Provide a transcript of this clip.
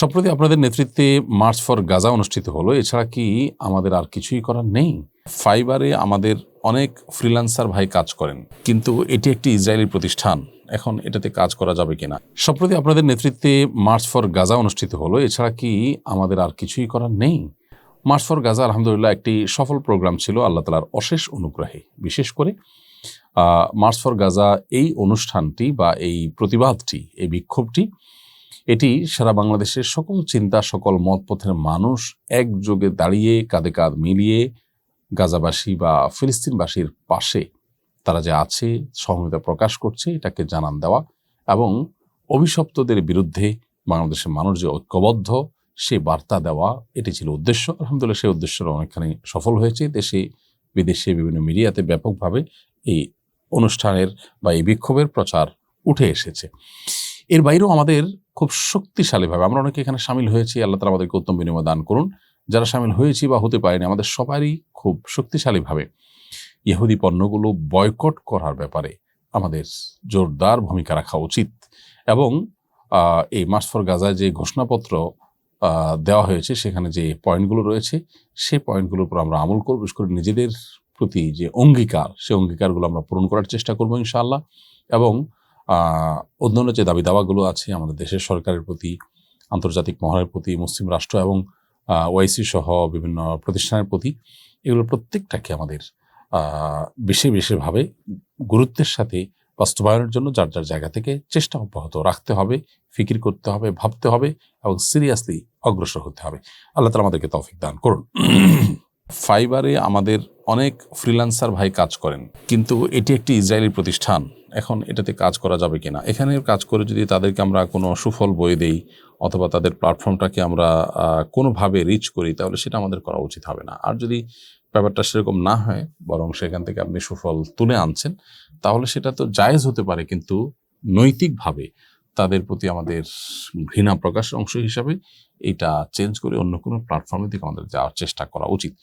সম্প্রতি আপনাদের নেতৃত্বে মার্চ ফর গাজা অনুষ্ঠিত হলো। এছাড়া কি আমাদের আর কিছুই করার নেই? ফাইবারে আমাদের অনেক ফ্রিল্যান্সার ভাই কাজ করেন, কিন্তু এটি একটি ইসরায়েলি প্রতিষ্ঠান। এখন এটাতে কাজ করা যাবে কিনা? সম্প্রতি আপনাদের নেতৃত্বে মার্চ ফর গাজা অনুষ্ঠিত হলো। এছাড়া কি আমাদের আর কিছুই করার নেই? মার্চ ফর গাজা আলহামদুলিল্লাহ একটি সফল প্রোগ্রাম ছিল আল্লাহ তাআলার অশেষ অনুগ্রহে। বিশেষ করে মার্চ ফর গাজা এই অনুষ্ঠানটি বা এই প্রতিবাদটি, এই বিক্ষোভটি, এটি সারা বাংলাদেশের সকল চিন্তা, সকল মতপথের মানুষ একযোগে দাঁড়িয়ে কাঁধে কাঁধ মিলিয়ে গাজাবাসী বা ফিলিস্তিনবাসীর পাশে তারা যে আছে সহমর্মিতা প্রকাশ করছে, এটাকে জানান দেওয়া এবং অভিশপ্তদের বিরুদ্ধে বাংলাদেশের মানুষ যে ঐক্যবদ্ধ সে বার্তা দেওয়া, এটি ছিল উদ্দেশ্য। আলহামদুলিল্লাহ সেই উদ্দেশ্যটা অনেকখানি সফল হয়েছে। দেশে বিদেশে বিভিন্ন মিডিয়াতে ব্যাপকভাবে এই অনুষ্ঠানের বা এই বিক্ষোভের প্রচার উঠে এসেছে। এর বাইরেও আমাদের খুব শক্তিশালীভাবে আমরা অনেকে এখানে সামিল হয়েছি, আল্লাহ তাআলা আমাদেরকে উত্তম বিনিময় দান করুন। যারা সামিল হয়েছি বা হতে পারেনি, আমাদের সবারই খুব শক্তিশালীভাবে ইহুদি পণ্যগুলো বয়কট করার ব্যাপারে আমাদের জোরদার ভূমিকা রাখা উচিত। এবং এই মার্চ ফর গাজায় যে ঘোষণাপত্র দেওয়া হয়েছে সেখানে যে পয়েন্টগুলো রয়েছে সেই পয়েন্টগুলোর উপর আমরা আমল করব। বিশেষ করে নিজেদের প্রতি যে অঙ্গীকার, সেই অঙ্গীকারগুলো আমরা পূরণ করার চেষ্টা করবো ইনশাআল্লাহ। এবং অন্যান্য যে দাবি দাওয়াগুলো আছে আমাদের দেশের সরকারের প্রতি, আন্তর্জাতিক মহলের প্রতি, মুসলিম রাষ্ট্র এবং ওআইসি সহ বিভিন্ন প্রতিষ্ঠানের প্রতি, এগুলো প্রত্যেকটাকে আমাদের বিশেষভাবে গুরুত্বের সাথে বাস্তবায়নের জন্য যার যার জায়গা থেকে চেষ্টা অব্যাহত রাখতে হবে, ফিকির করতে হবে, ভাবতে হবে এবং সিরিয়াসলি অগ্রসর হতে হবে। আল্লাহ তাআলা আমাদেরকে তৌফিক দান করুন। ফাইবারে আমাদের অনেক ফ্রিল্যান্সার ভাই কাজ করেন, কিন্তু এটি একটি ইসরায়েলি প্রতিষ্ঠান। এখন এটাতে কাজ করা যাবে কিনা? এখানে কাজ করে যদি তাদেরকে আমরা কোনো সুফল বয়ে দেই অথবা তাদের প্ল্যাটফর্মটাকে আমরা কোনোভাবে রিচ করি, তাহলে সেটা আমাদের করা উচিত হবে না। আর যদি ব্যাপারটা সেরকম না হয়, বরং সেখান থেকে আপনি সুফল তুলে আনছেন, তাহলে সেটা তো জায়েজ হতে পারে, কিন্তু নৈতিকভাবে তাদের প্রতি আমাদের ঘৃণা প্রকাশের অংশ হিসাবে এটা চেঞ্জ করে অন্য কোনো প্ল্যাটফর্মের দিকে আমাদের যাওয়ার চেষ্টা করা উচিত।